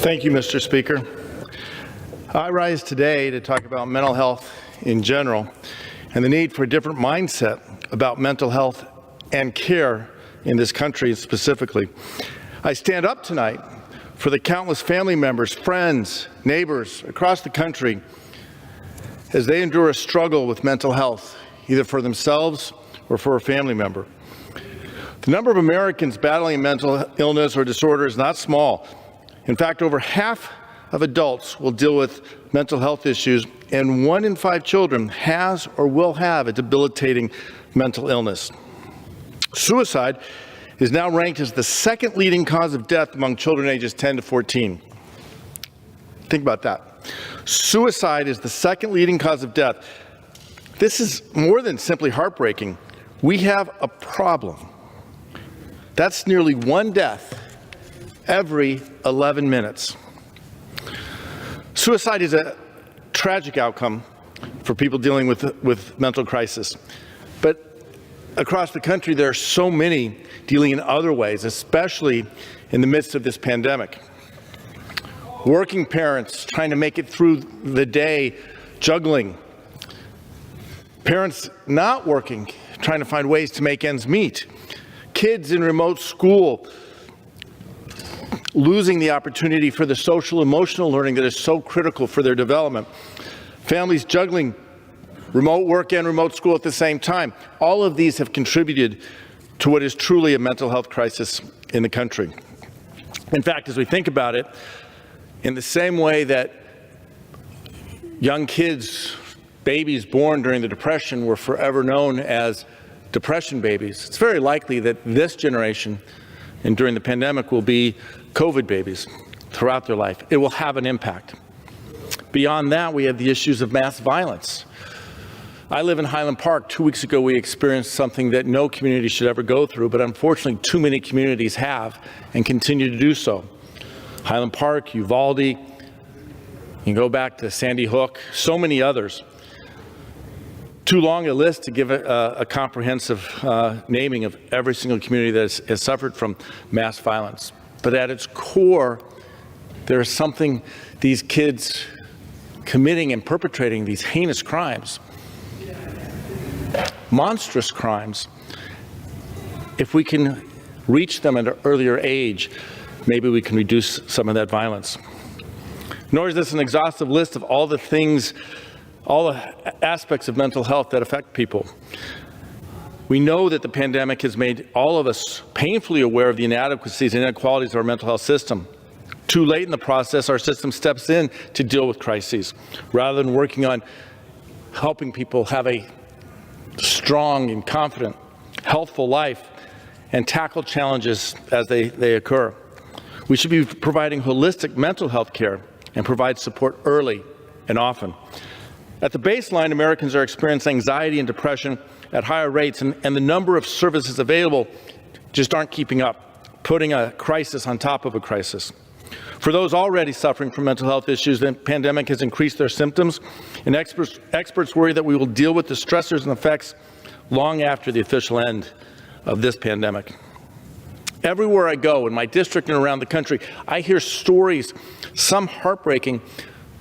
Thank you, Mr. Speaker. I rise today to talk about mental health in general and the need for a different mindset about mental health and care in this country specifically. I stand up tonight for the countless family members, friends, neighbors across the country as they endure a struggle with mental health, either for themselves or for a family member. The number of Americans battling mental illness or disorder is not small. In fact, over half of adults will deal with mental health issues, and 1 in 5 children has or will have a debilitating mental illness. Suicide is now ranked as the second leading cause of death among children ages 10 to 14. Think about that. Suicide is the second leading cause of death. This is more than simply heartbreaking. We have a problem. That's nearly 1 death every 11 minutes. Suicide is a tragic outcome for people dealing with mental crisis. But across the country, there are so many dealing in other ways, especially in the midst of this pandemic. Working parents trying to make it through the day, juggling. Parents not working, trying to find ways to make ends meet. Kids in remote school, losing the opportunity for the social emotional learning that is so critical for their development. Families juggling remote work and remote school at the same time. All of these have contributed to what is truly a mental health crisis in the country. In fact, as we think about it, in the same way that young kids, babies born during the Depression, were forever known as depression babies, it's very likely that this generation and during the pandemic will be COVID babies throughout their life. It will have an impact. Beyond that, we have the issues of mass violence. I live in Highland Park. 2 weeks ago, we experienced something that no community should ever go through, but unfortunately, too many communities have and continue to do so. Highland Park, Uvalde, you can go back to Sandy Hook, so many others. Too long a list to give a comprehensive naming of every single community that has suffered from mass violence. But at its core, there is something, these kids committing and perpetrating these heinous crimes, monstrous crimes. If we can reach them at an earlier age, maybe we can reduce some of that violence. Nor is this an exhaustive list of all the things, all the aspects of mental health that affect people. We know that the pandemic has made all of us painfully aware of the inadequacies and inequalities of our mental health system. Too late in the process, our system steps in to deal with crises, rather than working on helping people have a strong and confident, healthful life and tackle challenges as they occur. We should be providing holistic mental health care and provide support early and often. At the baseline, Americans are experiencing anxiety and depression at higher rates, and the number of services available just aren't keeping up, putting a crisis on top of a crisis. For those already suffering from mental health issues, the pandemic has increased their symptoms, and experts worry that we will deal with the stressors and effects long after the official end of this pandemic. Everywhere I go, in my district and around the country, I hear stories, some heartbreaking,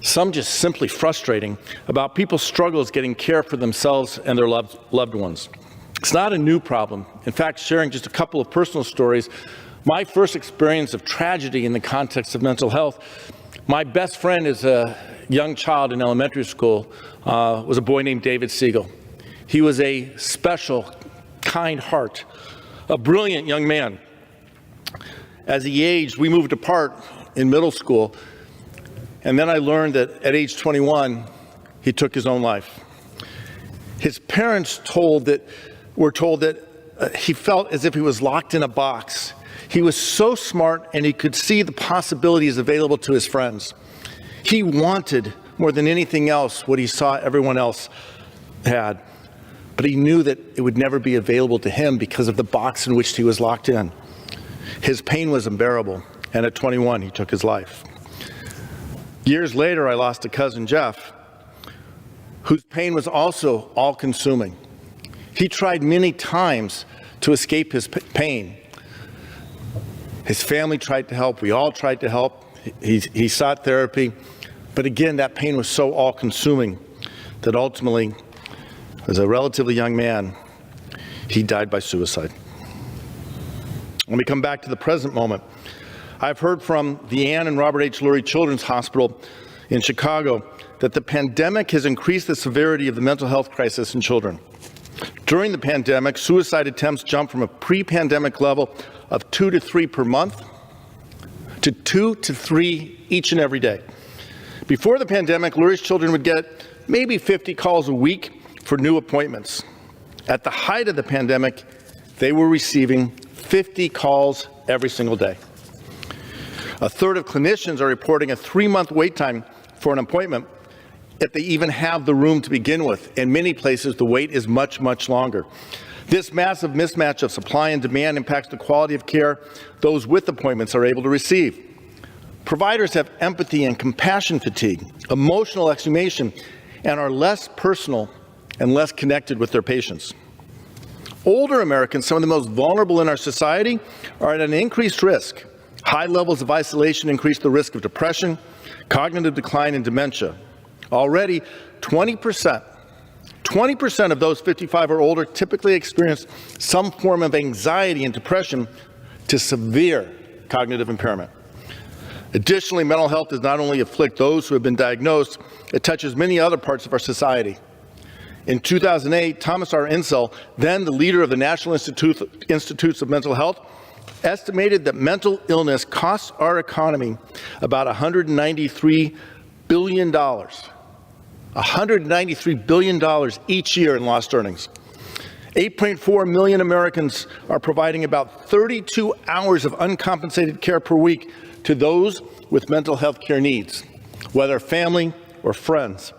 some just simply frustrating, about people's struggles getting care for themselves and their loved ones. It's not a new problem. In fact, sharing just a couple of personal stories, my first experience of tragedy in the context of mental health, my best friend as a young child in elementary school was a boy named David Siegel. He was a special, kind heart, a brilliant young man. As he aged, we moved apart in middle school. And then I learned that at age 21, he took his own life. His parents were told that he felt as if he was locked in a box. He was so smart and he could see the possibilities available to his friends. He wanted more than anything else what he saw everyone else had. But he knew that it would never be available to him because of the box in which he was locked in. His pain was unbearable, and at 21, he took his life. Years later, I lost a cousin, Jeff, whose pain was also all-consuming. He tried many times to escape his pain. His family tried to help. We all tried to help. He sought therapy, but again, that pain was so all-consuming that ultimately, as a relatively young man, he died by suicide. When we come back to the present moment, I've heard from the Ann and Robert H. Lurie Children's Hospital in Chicago that the pandemic has increased the severity of the mental health crisis in children. During the pandemic, suicide attempts jumped from a pre-pandemic level of 2 to 3 per month to 2 to 3 each and every day. Before the pandemic, Lurie's children would get maybe 50 calls a week for new appointments. At the height of the pandemic, they were receiving 50 calls every single day. A third of clinicians are reporting a 3-month wait time for an appointment if they even have the room to begin with. In many places, the wait is much, much longer. This massive mismatch of supply and demand impacts the quality of care those with appointments are able to receive. Providers have empathy and compassion fatigue, emotional exhumation, and are less personal and less connected with their patients. Older Americans, some of the most vulnerable in our society, are at an increased risk. High levels of isolation increase the risk of depression, cognitive decline, and dementia. Already, 20% of those 55 or older typically experience some form of anxiety and depression to severe cognitive impairment. Additionally, mental health does not only afflict those who have been diagnosed, it touches many other parts of our society. In 2008, Thomas R. Insel, then the leader of the National Institutes of Mental Health, estimated that mental illness costs our economy about $193 billion. $193 billion each year in lost earnings. 8.4 million Americans are providing about 32 hours of uncompensated care per week to those with mental health care needs, whether family or friends.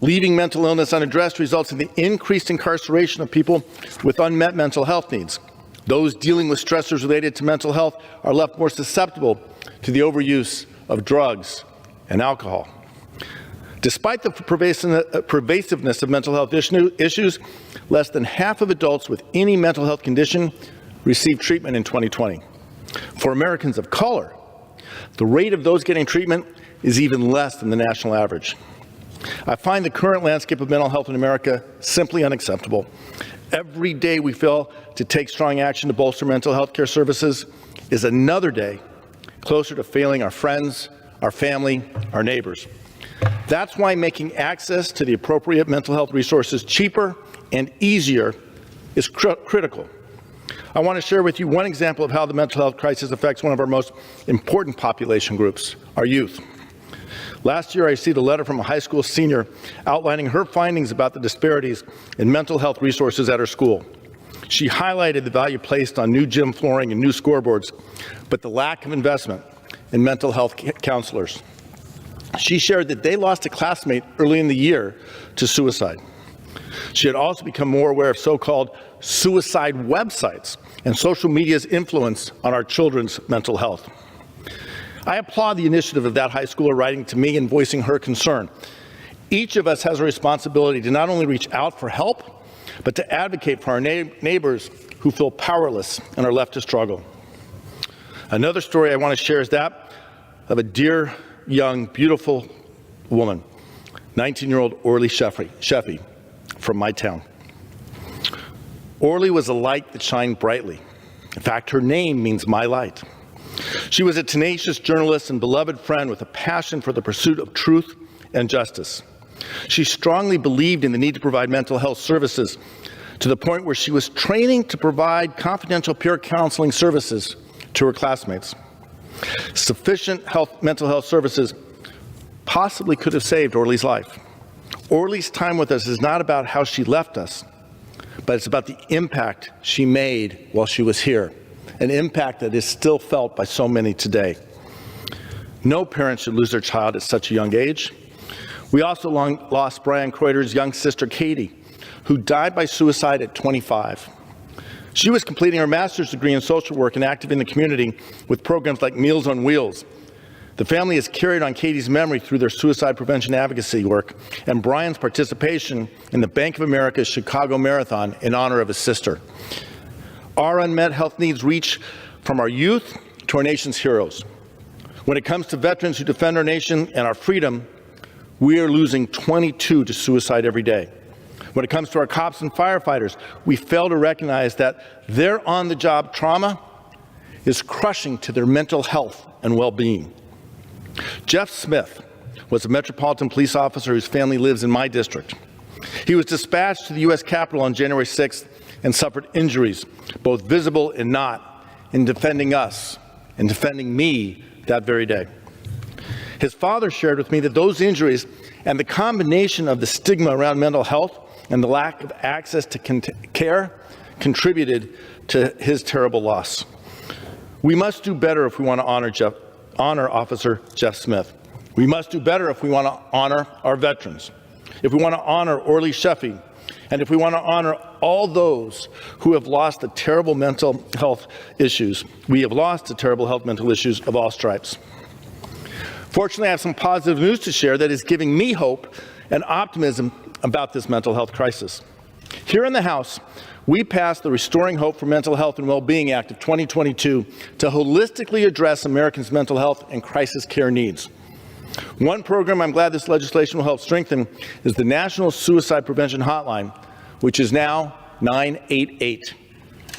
Leaving mental illness unaddressed results in the increased incarceration of people with unmet mental health needs. Those dealing with stressors related to mental health are left more susceptible to the overuse of drugs and alcohol. Despite the pervasiveness of mental health issues, less than half of adults with any mental health condition received treatment in 2020. For Americans of color, the rate of those getting treatment is even less than the national average. I find the current landscape of mental health in America simply unacceptable. Every day we fail to take strong action to bolster mental health care services is another day closer to failing our friends, our family, our neighbors. That's why making access to the appropriate mental health resources cheaper and easier is critical. I want to share with you one example of how the mental health crisis affects one of our most important population groups, our youth. Last year, I received a letter from a high school senior outlining her findings about the disparities in mental health resources at her school. She highlighted the value placed on new gym flooring and new scoreboards, but the lack of investment in mental health counselors. She shared that they lost a classmate early in the year to suicide. She had also become more aware of so-called suicide websites and social media's influence on our children's mental health. I applaud the initiative of that high schooler writing to me and voicing her concern. Each of us has a responsibility to not only reach out for help, but to advocate for our neighbors who feel powerless and are left to struggle. Another story I want to share is that of a dear, young, beautiful woman, 19-year-old Orly Sheffy from my town. Orly was a light that shined brightly. In fact, her name means my light. She was a tenacious journalist and beloved friend with a passion for the pursuit of truth and justice. She strongly believed in the need to provide mental health services to the point where she was training to provide confidential peer counseling services to her classmates. Sufficient mental health services possibly could have saved Orly's life. Orly's time with us is not about how she left us, but it's about the impact she made while she was here, an impact that is still felt by so many today. No parent should lose their child at such a young age. We also lost Brian Kreuter's young sister, Katie, who died by suicide at 25. She was completing her master's degree in social work and active in the community with programs like Meals on Wheels. The family has carried on Katie's memory through their suicide prevention advocacy work and Brian's participation in the Bank of America's Chicago Marathon in honor of his sister. Our unmet health needs reach from our youth to our nation's heroes. When it comes to veterans who defend our nation and our freedom, we are losing 22 to suicide every day. When it comes to our cops and firefighters, we fail to recognize that their on-the-job trauma is crushing to their mental health and well-being. Jeff Smith was a Metropolitan Police officer whose family lives in my district. He was dispatched to the U.S. Capitol on January 6th and suffered injuries, both visible and not, in defending us and defending me that very day. His father shared with me that those injuries and the combination of the stigma around mental health and the lack of access to care contributed to his terrible loss. We must do better if we want to honor Officer Jeff Smith. We must do better if we want to honor our veterans, if we want to honor Orly Sheffy, and if we want to honor all those who have lost the terrible mental health issues. We have lost the terrible mental issues of all stripes. Fortunately, I have some positive news to share that is giving me hope and optimism about this mental health crisis. Here in the House, we passed the Restoring Hope for Mental Health and Well-Being Act of 2022 to holistically address Americans' mental health and crisis care needs. One program I'm glad this legislation will help strengthen is the National Suicide Prevention Hotline, which is now 988.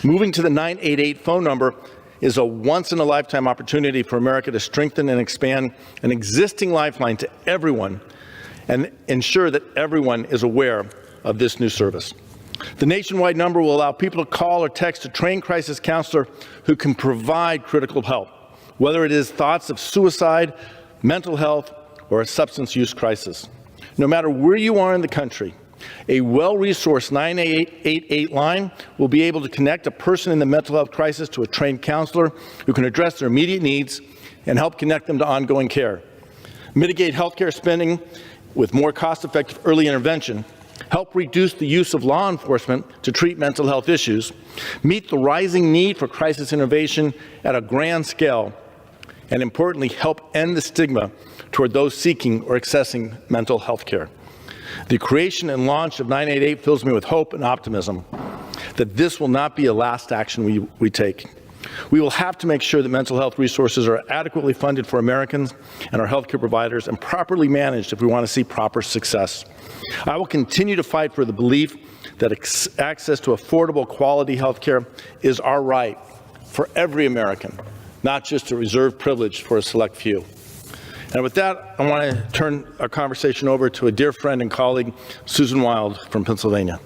Moving to the 988 phone number is a once-in-a-lifetime opportunity for America to strengthen and expand an existing lifeline to everyone and ensure that everyone is aware of this new service. The nationwide number will allow people to call or text a trained crisis counselor who can provide critical help, whether it is thoughts of suicide, mental health, or a substance use crisis. No matter where you are in the country, a well-resourced 988 line will be able to connect a person in the mental health crisis to a trained counselor who can address their immediate needs and help connect them to ongoing care, mitigate healthcare spending with more cost-effective early intervention, help reduce the use of law enforcement to treat mental health issues, meet the rising need for crisis intervention at a grand scale, and importantly, help end the stigma toward those seeking or accessing mental health care. The creation and launch of 988 fills me with hope and optimism that this will not be a last action we take. We will have to make sure that mental health resources are adequately funded for Americans and our healthcare providers and properly managed if we want to see proper success. I will continue to fight for the belief that access to affordable, quality healthcare is our right for every American, not just a reserved privilege for a select few. And with that, I want to turn our conversation over to a dear friend and colleague, Susan Wild from Pennsylvania.